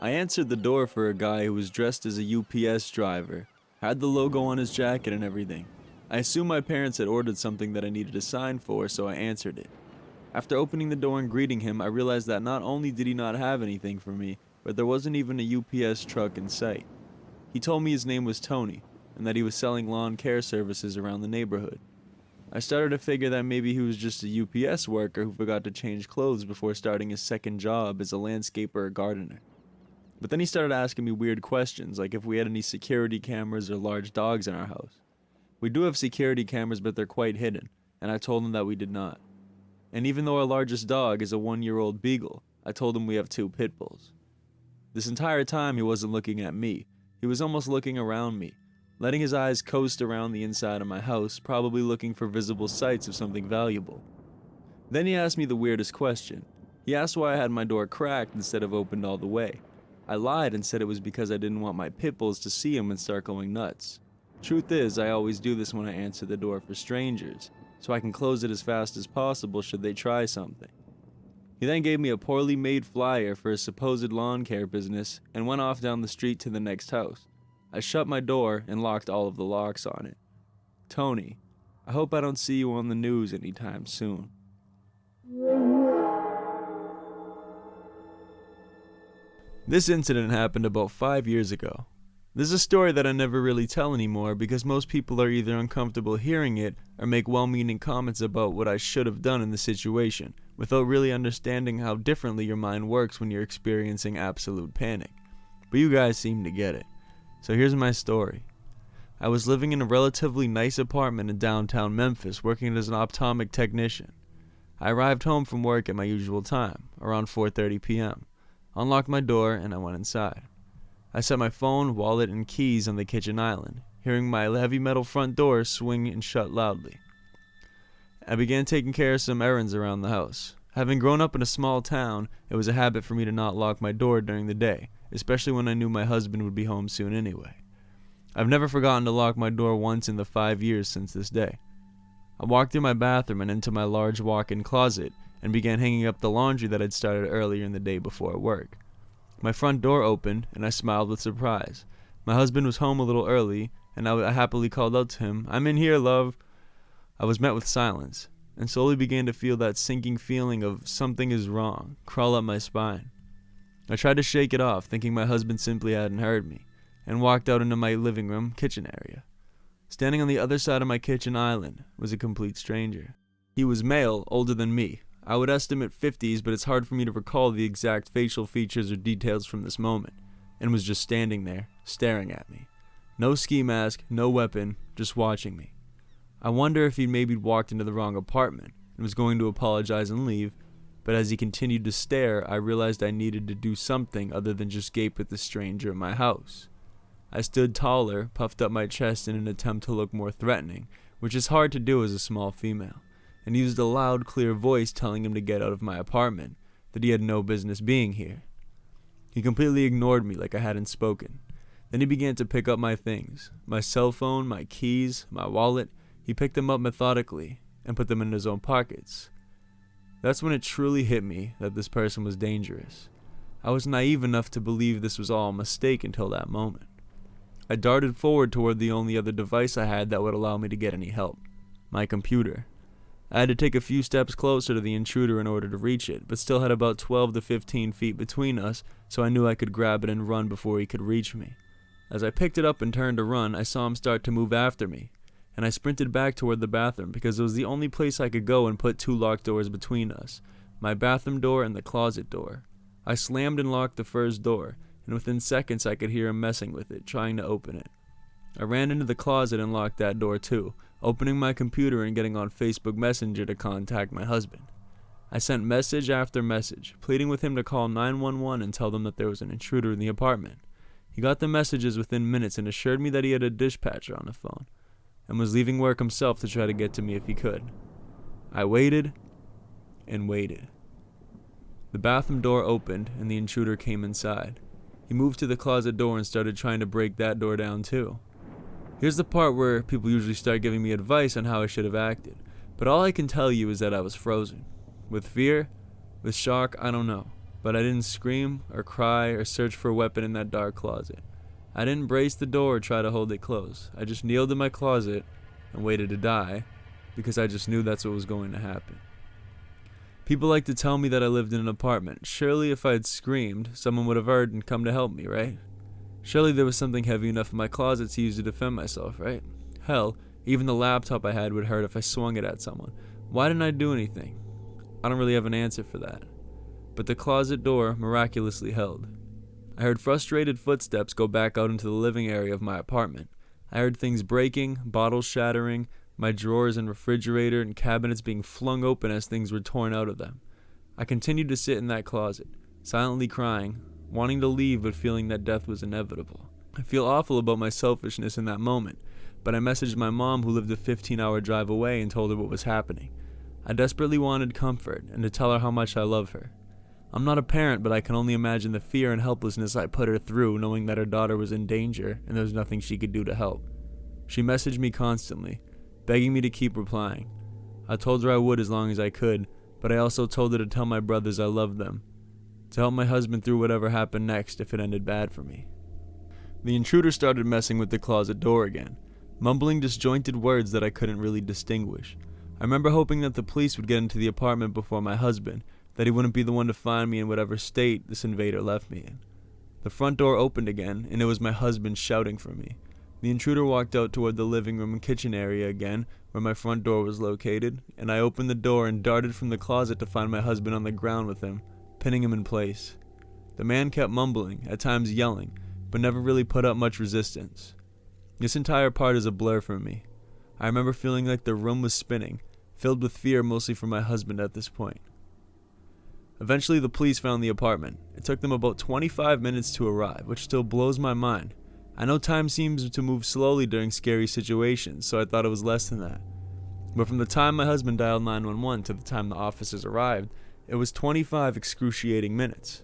I answered the door for a guy who was dressed as a UPS driver, had the logo on his jacket and everything. I assumed my parents had ordered something that I needed to sign for, so I answered it. After opening the door and greeting him, I realized that not only did he not have anything for me, but there wasn't even a UPS truck in sight. He told me his name was Tony, and that he was selling lawn care services around the neighborhood. I started to figure that maybe he was just a UPS worker who forgot to change clothes before starting his second job as a landscaper or gardener. But then he started asking me weird questions, like if we had any security cameras or large dogs in our house. We do have security cameras, but they're quite hidden, and I told him that we did not. And even though our largest dog is a 1-year-old beagle, I told him we have 2 pit bulls. This entire time he wasn't looking at me, he was almost looking around me, letting his eyes coast around the inside of my house, probably looking for visible sights of something valuable. Then he asked me the weirdest question. He asked why I had my door cracked instead of opened all the way. I lied and said it was because I didn't want my pit bulls to see him and start going nuts. Truth is, I always do this when I answer the door for strangers, so I can close it as fast as possible should they try something. He then gave me a poorly made flyer for his supposed lawn care business and went off down the street to the next house. I shut my door and locked all of the locks on it. Tony, I hope I don't see you on the news anytime soon. This incident happened about 5 years ago. This is a story that I never really tell anymore because most people are either uncomfortable hearing it or make well-meaning comments about what I should have done in the situation, without really understanding how differently your mind works when you're experiencing absolute panic. But you guys seem to get it. So here's my story. I was living in a relatively nice apartment in downtown Memphis working as an optometric technician. I arrived home from work at my usual time, around 4:30 p.m., unlocked my door, and I went inside. I set my phone, wallet, and keys on the kitchen island, hearing my heavy metal front door swing and shut loudly. I began taking care of some errands around the house. Having grown up in a small town, it was a habit for me to not lock my door during the day, especially when I knew my husband would be home soon anyway. I've never forgotten to lock my door once in the 5 years since this day. I walked through my bathroom and into my large walk-in closet and began hanging up the laundry that I'd started earlier in the day before work. My front door opened, and I smiled with surprise. My husband was home a little early, and I happily called out to him, "I'm in here, love." I was met with silence, and slowly began to feel that sinking feeling of something is wrong crawl up my spine. I tried to shake it off, thinking my husband simply hadn't heard me, and walked out into my living room kitchen area. Standing on the other side of my kitchen island was a complete stranger. He was male, older than me. I would estimate 50s, but it's hard for me to recall the exact facial features or details from this moment, and was just standing there, staring at me. No ski mask, no weapon, just watching me. I wonder if he'd maybe walked into the wrong apartment and was going to apologize and leave, but as he continued to stare, I realized I needed to do something other than just gape at the stranger in my house. I stood taller, puffed up my chest in an attempt to look more threatening, which is hard to do as a small female, and used a loud, clear voice telling him to get out of my apartment, that he had no business being here. He completely ignored me like I hadn't spoken. Then he began to pick up my things, my cell phone, my keys, my wallet. He picked them up methodically and put them in his own pockets. That's when it truly hit me that this person was dangerous. I was naive enough to believe this was all a mistake until that moment. I darted forward toward the only other device I had that would allow me to get any help, my computer. I had to take a few steps closer to the intruder in order to reach it, but still had about 12 to 15 feet between us, so I knew I could grab it and run before he could reach me. As I picked it up and turned to run, I saw him start to move after me, and I sprinted back toward the bathroom because it was the only place I could go and put 2 locked doors between us, my bathroom door and the closet door. I slammed and locked the first door, and within seconds I could hear him messing with it, trying to open it. I ran into the closet and locked that door too, opening my computer and getting on Facebook Messenger to contact my husband. I sent message after message, pleading with him to call 911 and tell them that there was an intruder in the apartment. He got the messages within minutes and assured me that he had a dispatcher on the phone, and was leaving work himself to try to get to me if he could. I waited and waited. The bathroom door opened and the intruder came inside. He moved to the closet door and started trying to break that door down too. Here's the part where people usually start giving me advice on how I should have acted, but all I can tell you is that I was frozen. With fear, with shock, I don't know. But I didn't scream or cry or search for a weapon in that dark closet. I didn't brace the door or try to hold it close. I just kneeled in my closet and waited to die because I just knew that's what was going to happen. People like to tell me that I lived in an apartment. Surely if I had screamed, someone would have heard and come to help me, right? Surely there was something heavy enough in my closet to use to defend myself, right? Hell, even the laptop I had would hurt if I swung it at someone. Why didn't I do anything? I don't really have an answer for that. But the closet door miraculously held. I heard frustrated footsteps go back out into the living area of my apartment. I heard things breaking, bottles shattering, my drawers and refrigerator and cabinets being flung open as things were torn out of them. I continued to sit in that closet, silently crying, wanting to leave but feeling that death was inevitable. I feel awful about my selfishness in that moment, but I messaged my mom, who lived a 15-hour drive away, and told her what was happening. I desperately wanted comfort and to tell her how much I love her. I'm not a parent, but I can only imagine the fear and helplessness I put her through, knowing that her daughter was in danger and there was nothing she could do to help. She messaged me constantly, begging me to keep replying. I told her I would as long as I could, but I also told her to tell my brothers I loved them, to help my husband through whatever happened next if it ended bad for me. The intruder started messing with the closet door again, mumbling disjointed words that I couldn't really distinguish. I remember hoping that the police would get into the apartment before my husband, that he wouldn't be the one to find me in whatever state this invader left me in. The front door opened again, and it was my husband shouting for me. The intruder walked out toward the living room and kitchen area again, where my front door was located, and I opened the door and darted from the closet to find my husband on the ground with him, pinning him in place. The man kept mumbling, at times yelling, but never really put up much resistance. This entire part is a blur for me. I remember feeling like the room was spinning, filled with fear mostly for my husband at this point. Eventually, the police found the apartment. It took them about 25 minutes to arrive, which still blows my mind. I know time seems to move slowly during scary situations, so I thought it was less than that. But from the time my husband dialed 911 to the time the officers arrived, it was 25 excruciating minutes.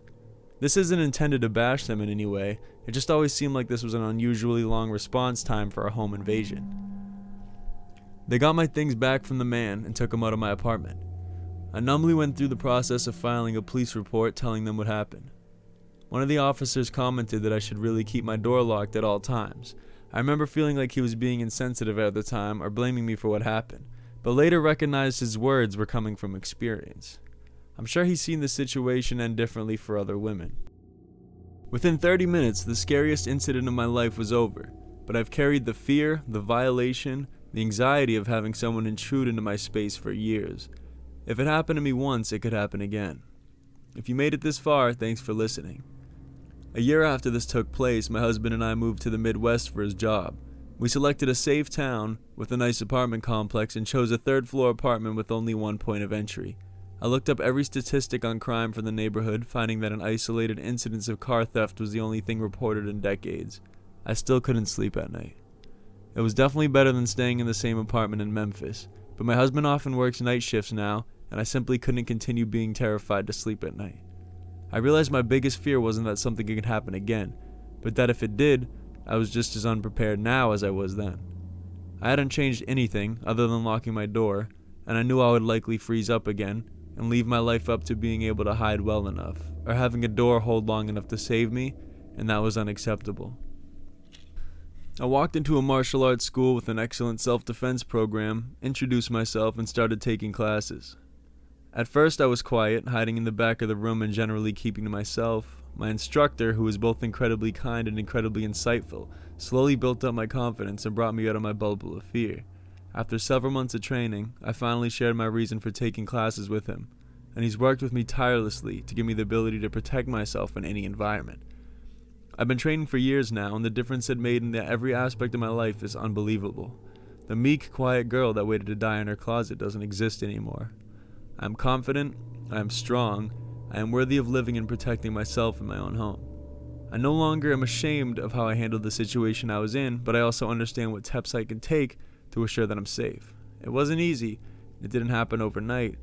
This isn't intended to bash them in any way, it just always seemed like this was an unusually long response time for a home invasion. They got my things back from the man and took them out of my apartment. I numbly went through the process of filing a police report telling them what happened. One of the officers commented that I should really keep my door locked at all times. I remember feeling like he was being insensitive at the time or blaming me for what happened, but later recognized his words were coming from experience. I'm sure he's seen the situation end differently for other women. Within 30 minutes, the scariest incident of my life was over, but I've carried the fear, the violation, the anxiety of having someone intrude into my space for years. If it happened to me once, it could happen again. If you made it this far, thanks for listening. A year after this took place, my husband and I moved to the Midwest for his job. We selected a safe town with a nice apartment complex and chose a third-floor apartment with only one point of entry. I looked up every statistic on crime for the neighborhood, finding that an isolated incidence of car theft was the only thing reported in decades. I still couldn't sleep at night. It was definitely better than staying in the same apartment in Memphis, but my husband often works night shifts now, and I simply couldn't continue being terrified to sleep at night. I realized my biggest fear wasn't that something could happen again, but that if it did, I was just as unprepared now as I was then. I hadn't changed anything other than locking my door, and I knew I would likely freeze up again and leave my life up to being able to hide well enough, or having a door hold long enough to save me, and that was unacceptable. I walked into a martial arts school with an excellent self-defense program, introduced myself, and started taking classes. At first I was quiet, hiding in the back of the room and generally keeping to myself. My instructor, who was both incredibly kind and incredibly insightful, slowly built up my confidence and brought me out of my bubble of fear. After several months of training, I finally shared my reason for taking classes with him, and he's worked with me tirelessly to give me the ability to protect myself in any environment. I've been training for years now, and the difference it made in every aspect of my life is unbelievable. The meek, quiet girl that waited to die in her closet doesn't exist anymore. I am confident, I am strong, I am worthy of living and protecting myself in my own home. I no longer am ashamed of how I handled the situation I was in, but I also understand what steps I can take to assure that I'm safe. It wasn't easy, it didn't happen overnight,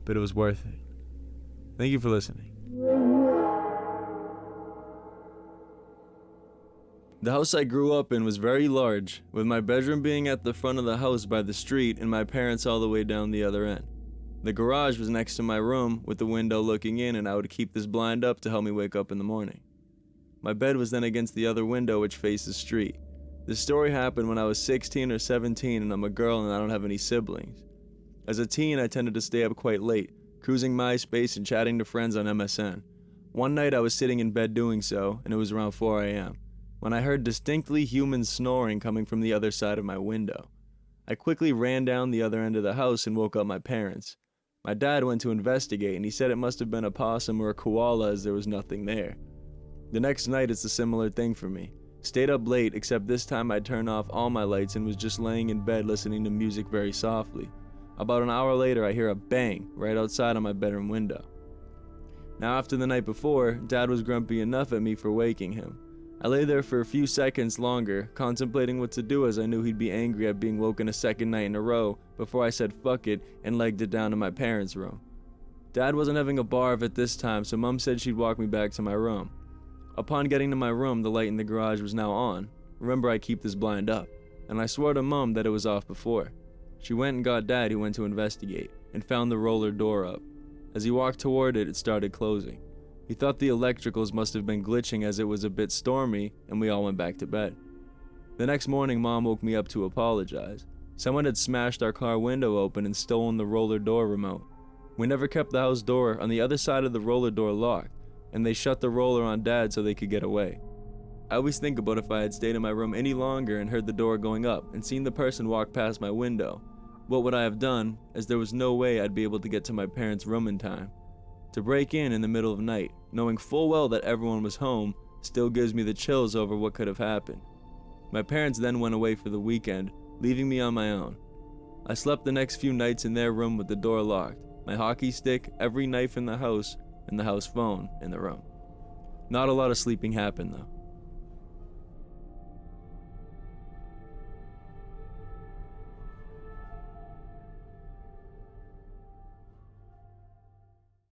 but it was worth it. Thank you for listening. The house I grew up in was very large, with my bedroom being at the front of the house by the street and my parents all the way down the other end. The garage was next to my room with the window looking in, and I would keep this blind up to help me wake up in the morning. My bed was then against the other window which faced the street. This story happened when I was 16 or 17 and I'm a girl and I don't have any siblings. As a teen, I tended to stay up quite late, cruising MySpace and chatting to friends on MSN. One night I was sitting in bed doing so, and it was around 4 a.m., when I heard distinctly human snoring coming from the other side of my window. I quickly ran down the other end of the house and woke up my parents. My dad went to investigate and he said it must have been a possum or a koala as there was nothing there. The next night it's a similar thing for me. Stayed up late, except this time I'd turned off all my lights and was just laying in bed listening to music very softly. About an hour later I hear a bang right outside of my bedroom window. Now after the night before, Dad was grumpy enough at me for waking him. I lay there for a few seconds longer, contemplating what to do as I knew he'd be angry at being woken a second night in a row before I said fuck it and legged it down to my parents' room. Dad wasn't having a barf at this time, so Mom said she'd walk me back to my room. Upon getting to my room, the light in the garage was now on. Remember, I keep this blind up, and I swore to Mom that it was off before. She went and got Dad, who went to investigate, and found the roller door up. As he walked toward it, it started closing. He thought the electricals must have been glitching as it was a bit stormy, and we all went back to bed. The next morning, Mom woke me up to apologize. Someone had smashed our car window open and stolen the roller door remote. We never kept the house door on the other side of the roller door locked, and they shut the roller on Dad so they could get away. I always think about if I had stayed in my room any longer and heard the door going up and seen the person walk past my window. What would I have done, as there was no way I'd be able to get to my parents' room in time. To break in the middle of night, knowing full well that everyone was home, still gives me the chills over what could have happened. My parents then went away for the weekend, leaving me on my own. I slept the next few nights in their room with the door locked, my hockey stick, every knife in the house, and the house phone in the room. Not a lot of sleeping happened though.